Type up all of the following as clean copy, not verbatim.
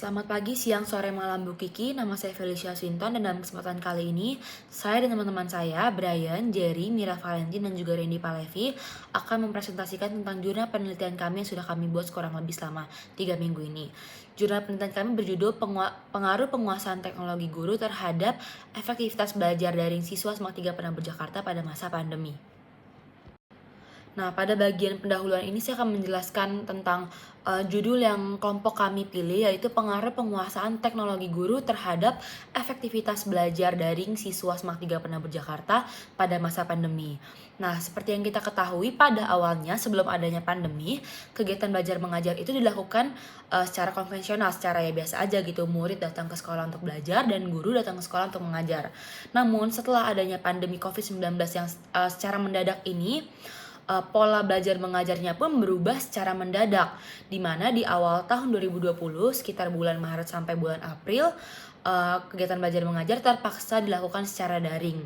Selamat pagi, siang, sore, malam Bu Kiki. Nama saya Felicia Swinton dan dalam kesempatan kali ini saya dan teman-teman saya, Brian, Jerry, Mira Valentin, dan juga Randy Palevi akan mempresentasikan tentang jurnal penelitian kami yang sudah kami buat kurang lebih selama 3 minggu ini. Jurnal penelitian kami berjudul Pengaruh Penguasaan Teknologi Guru Terhadap Efektivitas Belajar Daring Siswa Semak 3 Penabur Jakarta pada masa pandemi. Nah, pada bagian pendahuluan ini saya akan menjelaskan tentang judul yang kelompok kami pilih, yaitu pengaruh penguasaan teknologi guru terhadap efektivitas belajar daring siswa Semak 3 Penabur Jakarta pada masa pandemi. Nah, seperti yang kita ketahui pada awalnya sebelum adanya pandemi, kegiatan belajar mengajar itu dilakukan secara konvensional, secara ya biasa aja gitu, murid datang ke sekolah untuk belajar dan guru datang ke sekolah untuk mengajar. Namun, setelah adanya pandemi COVID-19 yang secara mendadak ini, pola belajar mengajarnya pun berubah secara mendadak, di mana di awal tahun 2020 sekitar bulan Maret sampai bulan April kegiatan belajar mengajar terpaksa dilakukan secara daring.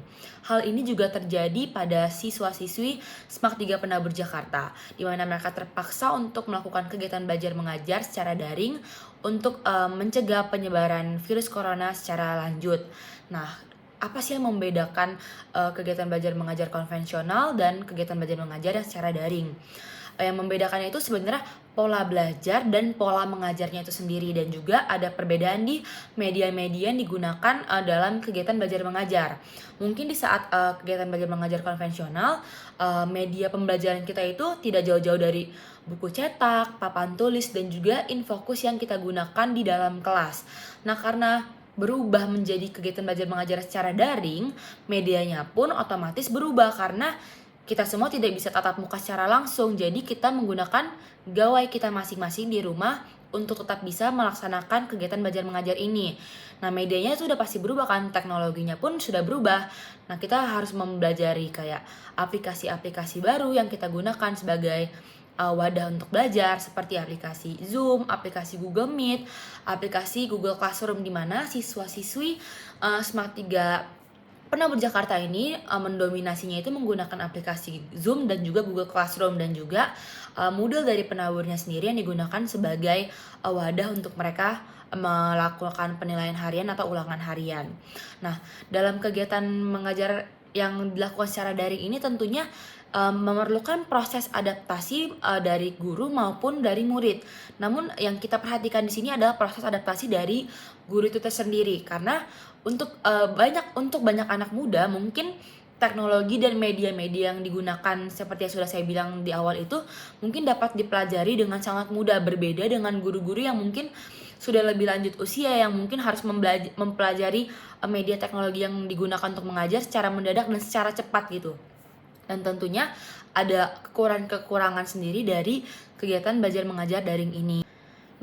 Hal ini juga terjadi pada siswa-siswi Semak 3 Penabur Jakarta, di mana mereka terpaksa untuk melakukan kegiatan belajar mengajar secara daring untuk mencegah penyebaran virus corona secara lanjut. Nah, apa sih yang membedakan kegiatan belajar mengajar konvensional dan kegiatan belajar mengajar yang secara daring? Yang membedakannya itu sebenarnya pola belajar dan pola mengajarnya itu sendiri, dan juga ada perbedaan di media-media yang digunakan dalam kegiatan belajar mengajar. Mungkin di saat kegiatan belajar mengajar konvensional, media pembelajaran kita itu tidak jauh-jauh dari buku cetak, papan tulis, dan juga infokus yang kita gunakan di dalam kelas. Nah, karena berubah menjadi kegiatan belajar mengajar secara daring, medianya pun otomatis berubah karena kita semua tidak bisa tatap muka secara langsung. Jadi kita menggunakan gawai kita masing-masing di rumah untuk tetap bisa melaksanakan kegiatan belajar mengajar ini. Nah, medianya itu udah pasti berubah kan, teknologinya pun sudah berubah. Nah, kita harus mempelajari kayak aplikasi-aplikasi baru yang kita gunakan sebagai wadah untuk belajar, seperti aplikasi Zoom, aplikasi Google Meet, aplikasi Google Classroom, di mana siswa-siswi Semak 3 Penabur Jakarta ini mendominasinya itu menggunakan aplikasi Zoom dan juga Google Classroom, dan juga Moodle dari penaburnya sendiri yang digunakan sebagai wadah untuk mereka melakukan penilaian harian atau ulangan harian. Nah, dalam kegiatan mengajar yang dilakukan secara daring ini tentunya memerlukan proses adaptasi dari guru maupun dari murid. Namun yang kita perhatikan di sini adalah proses adaptasi dari guru itu tersendiri, karena untuk banyak anak muda mungkin teknologi dan media-media yang digunakan seperti yang sudah saya bilang di awal itu mungkin dapat dipelajari dengan sangat mudah, berbeda dengan guru-guru yang mungkin sudah lebih lanjut usia yang mungkin harus mempelajari media teknologi yang digunakan untuk mengajar secara mendadak dan secara cepat gitu. Dan tentunya ada kekurangan-kekurangan sendiri dari kegiatan belajar mengajar daring ini.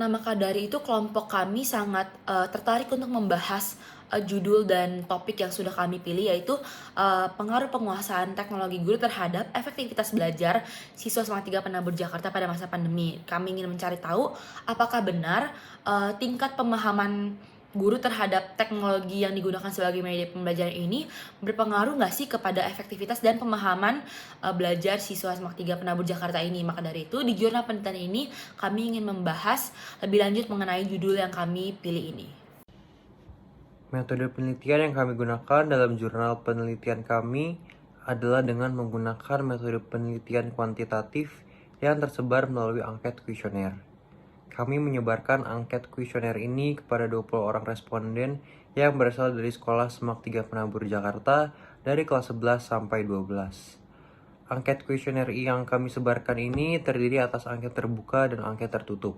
Nah, maka dari itu kelompok kami sangat tertarik untuk membahas judul dan topik yang sudah kami pilih, yaitu pengaruh penguasaan teknologi guru terhadap efektivitas belajar siswa Semak 3 Penabur Jakarta pada masa pandemi. Kami ingin mencari tahu apakah benar tingkat pemahaman guru terhadap teknologi yang digunakan sebagai media pembelajaran ini berpengaruh nggak sih kepada efektivitas dan pemahaman belajar siswa Semak 3 Penabur Jakarta ini. Maka dari itu di jurnal penelitian ini kami ingin membahas lebih lanjut mengenai judul yang kami pilih ini. Metode penelitian yang kami gunakan dalam jurnal penelitian kami adalah dengan menggunakan metode penelitian kuantitatif yang tersebar melalui angket kuesioner. Kami menyebarkan angket kuesioner ini kepada 20 orang responden yang berasal dari sekolah Semak 3 Penabur Jakarta dari kelas 11 sampai 12. Angket kuesioner yang kami sebarkan ini terdiri atas angket terbuka dan angket tertutup.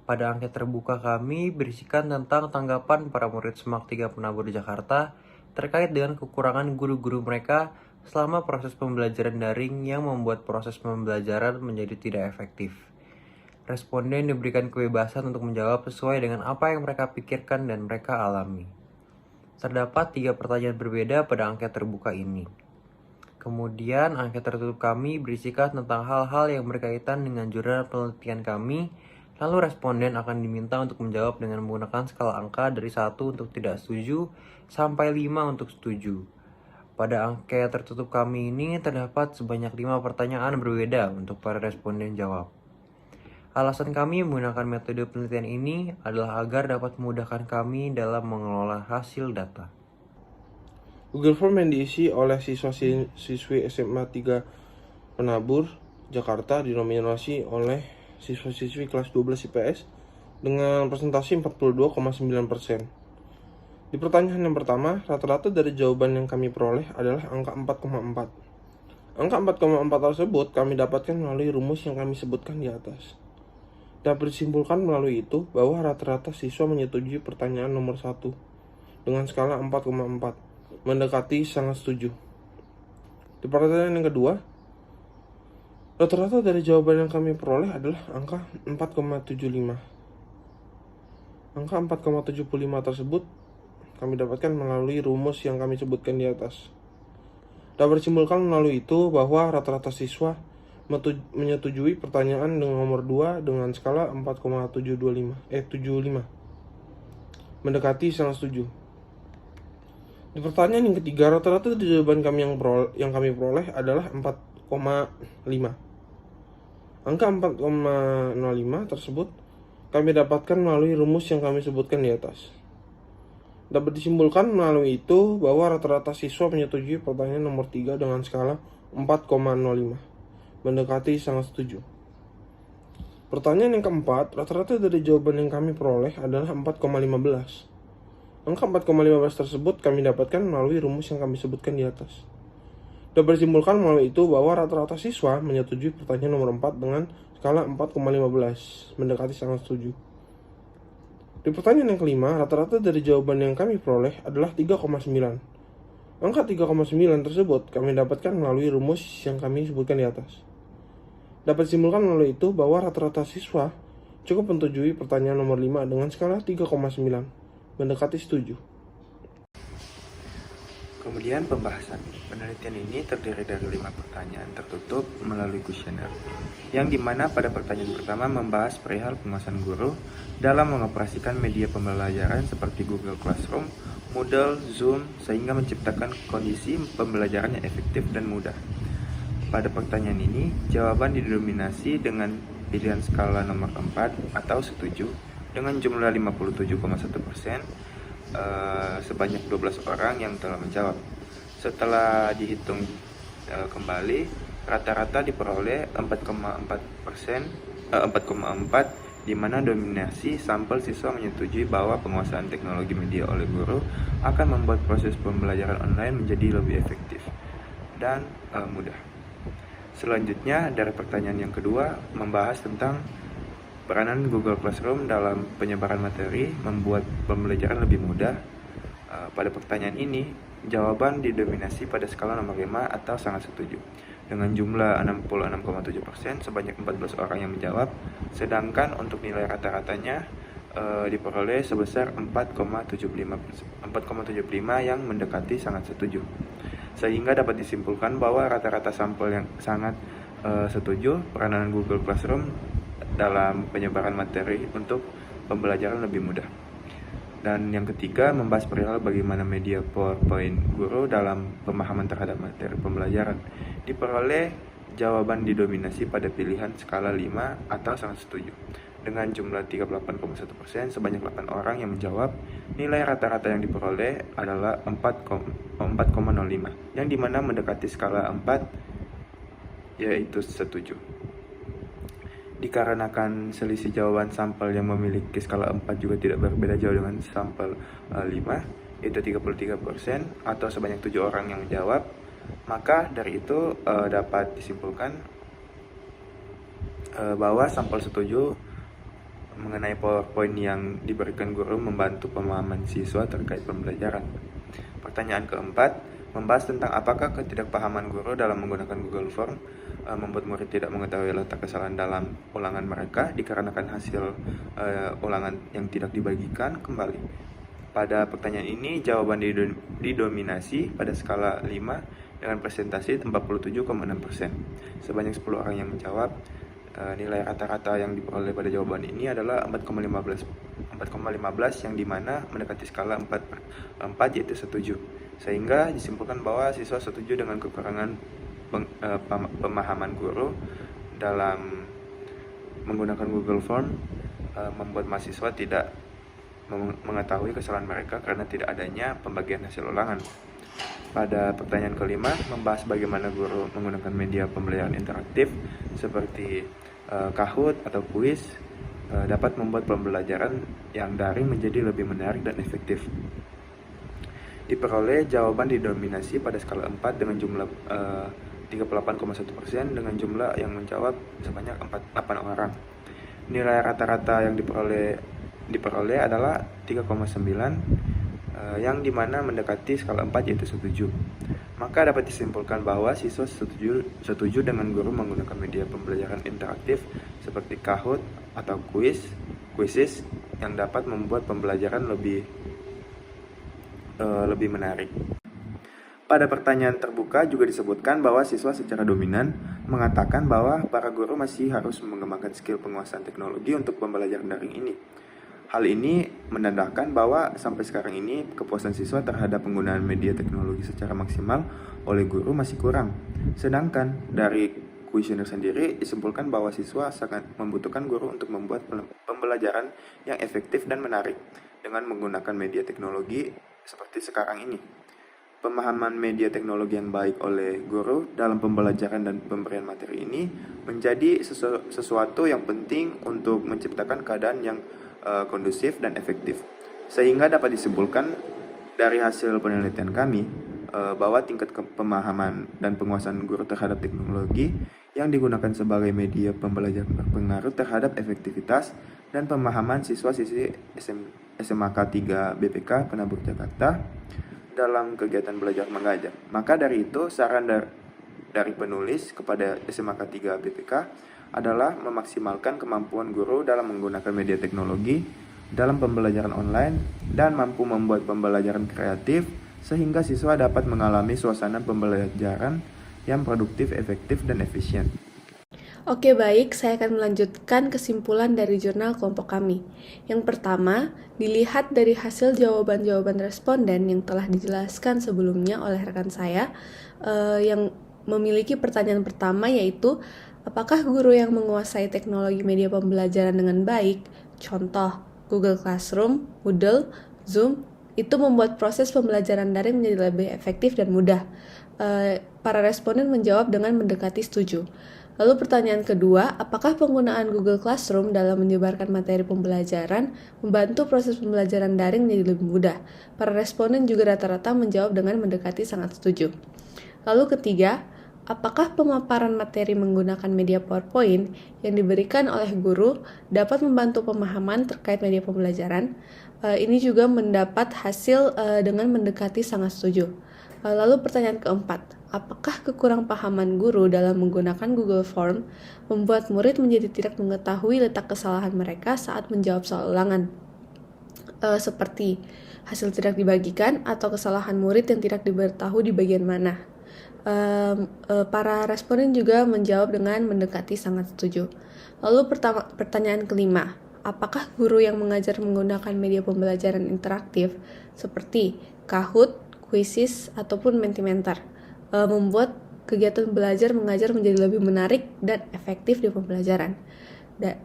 Pada angket terbuka kami berisikan tentang tanggapan para murid Semak 3 Penabur Jakarta terkait dengan kekurangan guru-guru mereka selama proses pembelajaran daring yang membuat proses pembelajaran menjadi tidak efektif. Responden diberikan kebebasan untuk menjawab sesuai dengan apa yang mereka pikirkan dan mereka alami. Terdapat 3 pertanyaan berbeda pada angket terbuka ini. Kemudian angket tertutup kami berisikan tentang hal-hal yang berkaitan dengan jurnal penelitian kami. Lalu responden akan diminta untuk menjawab dengan menggunakan skala angka dari 1 untuk tidak setuju sampai 5 untuk setuju. Pada angket tertutup kami ini terdapat sebanyak 5 pertanyaan berbeda untuk para responden jawab. Alasan kami menggunakan metode penelitian ini adalah agar dapat memudahkan kami dalam mengelola hasil data. Google Form yang diisi oleh siswa-siswi SMA 3 Penabur, Jakarta dinominasi oleh siswa-siswi kelas 12 IPS dengan presentasi 42,9%. Di pertanyaan yang pertama, rata-rata dari jawaban yang kami peroleh adalah angka 4,4. Angka 4,4 tersebut kami dapatkan melalui rumus yang kami sebutkan di atas. Dapat disimpulkan melalui itu bahwa rata-rata siswa menyetujui pertanyaan nomor 1 dengan skala 4,4, mendekati sangat setuju. Di pertanyaan yang kedua, rata-rata dari jawaban yang kami peroleh adalah angka 4,75. Angka 4,75 tersebut kami dapatkan melalui rumus yang kami sebutkan di atas. Dapat disimpulkan melalui itu bahwa rata-rata siswa menyetujui pertanyaan dengan nomor 2 dengan skala 4,75, mendekati sangat setuju. Di pertanyaan yang ketiga, rata-rata dari jawaban kami yang kami peroleh adalah 4,5. Angka 4,05 tersebut kami dapatkan melalui rumus yang kami sebutkan di atas. Dapat disimpulkan melalui itu bahwa rata-rata siswa menyetujui pertanyaan nomor 3 dengan skala 4,05, mendekati sangat setuju. Pertanyaan yang keempat, rata-rata dari jawaban yang kami peroleh adalah 4,15. Angka 4,15 tersebut kami dapatkan melalui rumus yang kami sebutkan di atas. Dapat disimpulkan melalui itu bahwa rata-rata siswa menyetujui pertanyaan nomor 4 dengan skala 4,15, mendekati sangat setuju. Di pertanyaan yang kelima, rata-rata dari jawaban yang kami peroleh adalah 3,9. Angka 3,9 tersebut kami dapatkan melalui rumus yang kami sebutkan di atas. Dapat disimpulkan melalui itu bahwa rata-rata siswa cukup menyetujui pertanyaan nomor 5 dengan skala 3,9, mendekati setuju. Kemudian pembahasan. Penelitian ini terdiri dari 5 pertanyaan tertutup melalui kuesioner, yang dimana pada pertanyaan pertama membahas perihal penguasaan guru dalam mengoperasikan media pembelajaran seperti Google Classroom, Moodle, Zoom, sehingga menciptakan kondisi pembelajaran yang efektif dan mudah. Pada pertanyaan ini, jawaban didominasi dengan pilihan skala nomor 4 atau setuju dengan jumlah 57,1%, sebanyak 12 orang yang telah menjawab. Setelah dihitung kembali, rata-rata diperoleh 4,4%, di mana dominasi sampel siswa menyetujui bahwa penguasaan teknologi media oleh guru akan membuat proses pembelajaran online menjadi lebih efektif dan mudah. Selanjutnya, dari pertanyaan yang kedua, membahas tentang peranan Google Classroom dalam penyebaran materi membuat pembelajaran lebih mudah. Pada pertanyaan ini, jawaban didominasi pada skala nomor 5 atau sangat setuju dengan jumlah 66,7%, sebanyak 14 orang yang menjawab, sedangkan untuk nilai rata-ratanya diperoleh sebesar 4,75 yang mendekati sangat setuju. Sehingga dapat disimpulkan bahwa rata-rata sampel yang sangat setuju peranan Google Classroom dalam penyebaran materi untuk pembelajaran lebih mudah. Dan yang ketiga, membahas perihal bagaimana media PowerPoint guru dalam pemahaman terhadap materi pembelajaran. Diperoleh jawaban didominasi pada pilihan skala 5 atau sangat setuju dengan jumlah 38,1%, sebanyak 8 orang yang menjawab. Nilai rata-rata yang diperoleh adalah 4,05, yang dimana mendekati skala 4, yaitu setuju. Dikarenakan selisih jawaban sampel yang memiliki skala 4 juga tidak berbeda jauh dengan sampel 5, yaitu 33% atau sebanyak 7 orang yang menjawab, maka dari itu dapat disimpulkan bahwa sampel setuju mengenai PowerPoint yang diberikan guru membantu pemahaman siswa terkait pembelajaran. Pertanyaan keempat, membahas tentang apakah ketidakpahaman guru dalam menggunakan Google Form membuat murid tidak mengetahui letak kesalahan dalam ulangan mereka dikarenakan hasil ulangan yang tidak dibagikan kembali. Pada pertanyaan ini, jawaban didominasi pada skala 5 dengan presentasi 47,6%. Sebanyak 10 orang yang menjawab. Nilai rata-rata yang diperoleh pada jawaban ini adalah 4,15 yang dimana mendekati skala 4 yaitu setuju. Sehingga disimpulkan bahwa siswa setuju dengan kekurangan pemahaman guru dalam menggunakan Google Form membuat mahasiswa tidak mengetahui kesalahan mereka karena tidak adanya pembagian hasil ulangan. Pada pertanyaan kelima, membahas bagaimana guru menggunakan media pembelajaran interaktif seperti Kahoot atau kuis dapat membuat pembelajaran yang daring menjadi lebih menarik dan efektif. Diperoleh jawaban didominasi pada skala 4 dengan jumlah 38,1% dengan jumlah yang menjawab sebanyak 8 orang. Nilai rata-rata yang diperoleh adalah 3,9 yang dimana mendekati skala 4 yaitu setuju. Maka dapat disimpulkan bahwa siswa setuju dengan guru menggunakan media pembelajaran interaktif seperti Kahoot atau quizzes yang dapat membuat pembelajaran lebih menarik. Pada pertanyaan terbuka juga disebutkan bahwa siswa secara dominan mengatakan bahwa para guru masih harus mengembangkan skill penguasaan teknologi untuk pembelajaran daring ini. Hal ini menandakan bahwa sampai sekarang ini kepuasan siswa terhadap penggunaan media teknologi secara maksimal oleh guru masih kurang. Sedangkan dari kuesioner sendiri disimpulkan bahwa siswa sangat membutuhkan guru untuk membuat pembelajaran yang efektif dan menarik dengan menggunakan media teknologi seperti sekarang ini. Pemahaman media teknologi yang baik oleh guru dalam pembelajaran dan pemberian materi ini menjadi sesuatu yang penting untuk menciptakan keadaan yang kondusif dan efektif. Sehingga dapat disimpulkan dari hasil penelitian kami bahwa tingkat pemahaman dan penguasaan guru terhadap teknologi yang digunakan sebagai media pembelajaran berpengaruh terhadap efektivitas dan pemahaman siswa-siswi SMAK 3 BPK Penabur Jakarta dalam kegiatan belajar mengajar. Maka dari itu, saran dari penulis kepada SMAK 3 BPK adalah memaksimalkan kemampuan guru dalam menggunakan media teknologi dalam pembelajaran online dan mampu membuat pembelajaran kreatif sehingga siswa dapat mengalami suasana pembelajaran yang produktif, efektif, dan efisien. Oke baik, saya akan melanjutkan kesimpulan dari jurnal kelompok kami. Yang pertama, dilihat dari hasil jawaban-jawaban responden yang telah dijelaskan sebelumnya oleh rekan saya, yang memiliki pertanyaan pertama yaitu, apakah guru yang menguasai teknologi media pembelajaran dengan baik, contoh Google Classroom, Moodle, Zoom, itu membuat proses pembelajaran daring menjadi lebih efektif dan mudah? Para responden menjawab dengan mendekati setuju. Lalu pertanyaan kedua, apakah penggunaan Google Classroom dalam menyebarkan materi pembelajaran membantu proses pembelajaran daring menjadi lebih mudah? Para responden juga rata-rata menjawab dengan mendekati sangat setuju. Lalu ketiga, apakah pemaparan materi menggunakan media PowerPoint yang diberikan oleh guru dapat membantu pemahaman terkait media pembelajaran? Ini juga mendapat hasil dengan mendekati sangat setuju. Lalu pertanyaan keempat, apakah kekurangpahaman guru dalam menggunakan Google Form membuat murid menjadi tidak mengetahui letak kesalahan mereka saat menjawab soal ulangan? Seperti hasil tidak dibagikan atau kesalahan murid yang tidak diberitahu di bagian mana? Para responden juga menjawab dengan mendekati sangat setuju. Lalu pertanyaan kelima, apakah guru yang mengajar menggunakan media pembelajaran interaktif seperti Kahoot, quizzes, ataupun Mentimeter membuat kegiatan belajar mengajar menjadi lebih menarik dan efektif di pembelajaran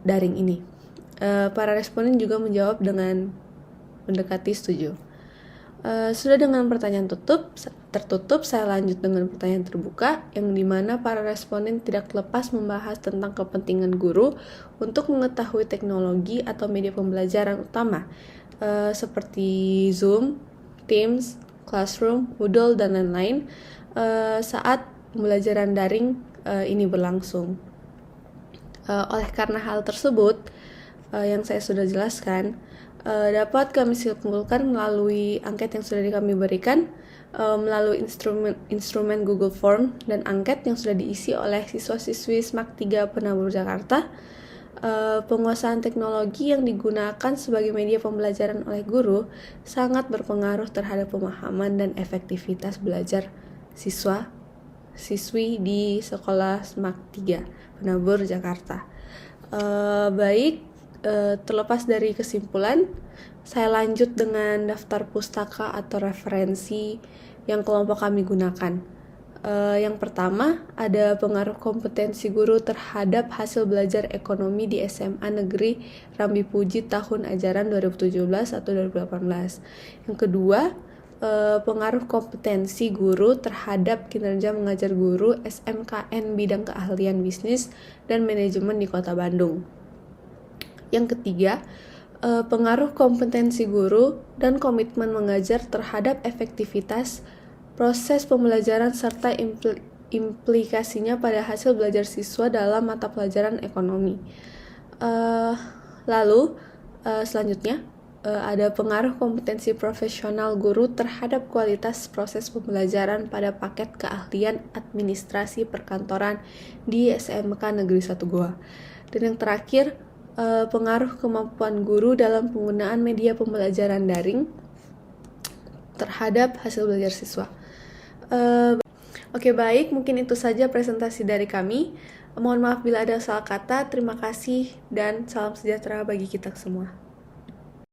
daring ini? Para responden juga menjawab dengan mendekati setuju. Sudah dengan pertanyaan tertutup, saya lanjut dengan pertanyaan terbuka, yang dimana para responden tidak lepas membahas tentang kepentingan guru untuk mengetahui teknologi atau media pembelajaran utama seperti Zoom, Teams, Classroom, Moodle, dan lain-lain saat pembelajaran daring ini berlangsung. Oleh karena hal tersebut yang saya sudah jelaskan, dapat kami simpulkan melalui angket yang sudah kami berikan, melalui instrumen Google Form dan angket yang sudah diisi oleh siswa-siswi SMAK 3 Penabur Jakarta. Penguasaan teknologi yang digunakan sebagai media pembelajaran oleh guru sangat berpengaruh terhadap pemahaman dan efektivitas belajar siswa-siswi di sekolah SMAK 3 Penabur Jakarta. Terlepas dari kesimpulan, saya lanjut dengan daftar pustaka atau referensi yang kelompok kami gunakan. Yang pertama, ada pengaruh kompetensi guru terhadap hasil belajar ekonomi di SMA Negeri Rambi Puji tahun ajaran 2017 atau 2018. Yang kedua, pengaruh kompetensi guru terhadap kinerja mengajar guru SMKN bidang keahlian bisnis dan manajemen di Kota Bandung. Yang ketiga, pengaruh kompetensi guru dan komitmen mengajar terhadap efektivitas proses pembelajaran serta implikasinya pada hasil belajar siswa dalam mata pelajaran ekonomi. Selanjutnya, ada pengaruh kompetensi profesional guru terhadap kualitas proses pembelajaran pada paket keahlian administrasi perkantoran di SMK Negeri 1 Goa. Dan yang terakhir, pengaruh kemampuan guru dalam penggunaan media pembelajaran daring terhadap hasil belajar siswa. Oke, baik, mungkin itu saja presentasi dari kami. Mohon maaf bila ada salah kata. Terima kasih dan salam sejahtera bagi kita semua.